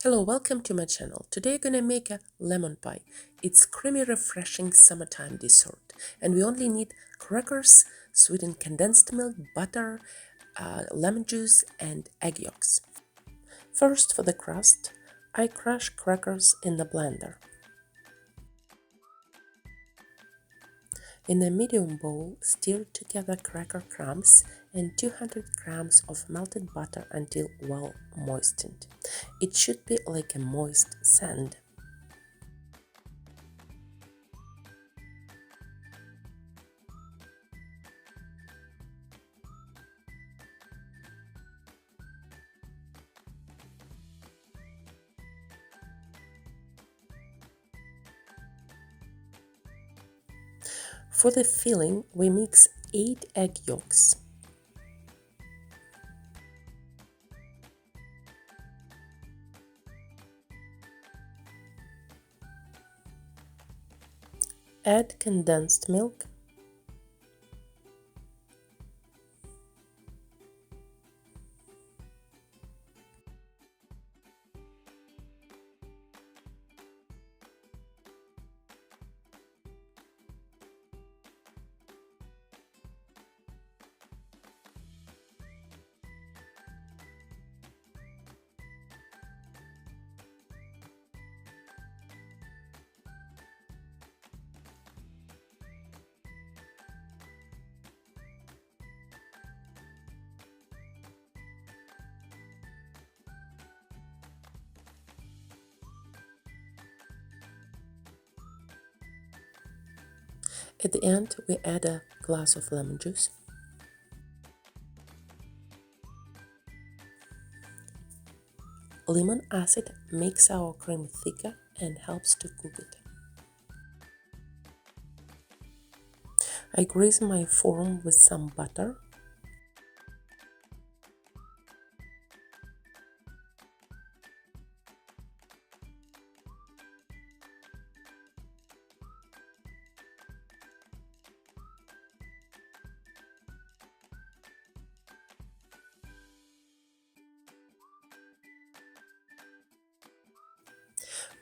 Hello, welcome to my channel. Today I'm gonna make a lemon pie. It's creamy, refreshing summertime dessert. And we only need crackers, sweetened condensed milk, butter, lemon juice, and egg yolks. First, for the crust, I crush crackers in the blender. In a medium bowl, stir together cracker crumbs and 200 grams of melted butter until well moistened. It should be like a moist sand. For the filling, we mix 8 egg yolks. Add condensed milk, At the end, we add a glass of lemon juice. Lemon acid makes our cream thicker and helps to cook it. I grease my form with some butter.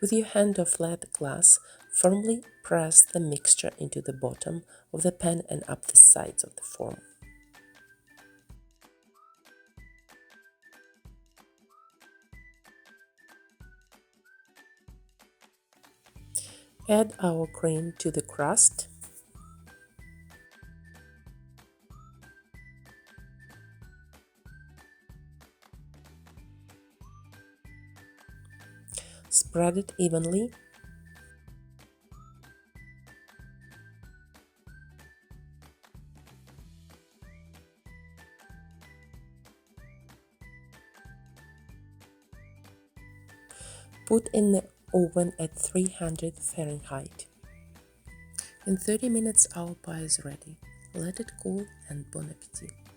With your hand or flat glass, firmly press the mixture into the bottom of the pan and up the sides of the form. Add our cream to the crust. Spread it evenly. Put in the oven at 300 Fahrenheit. In 30 minutes our pie is ready. Let it cool and bon appetit.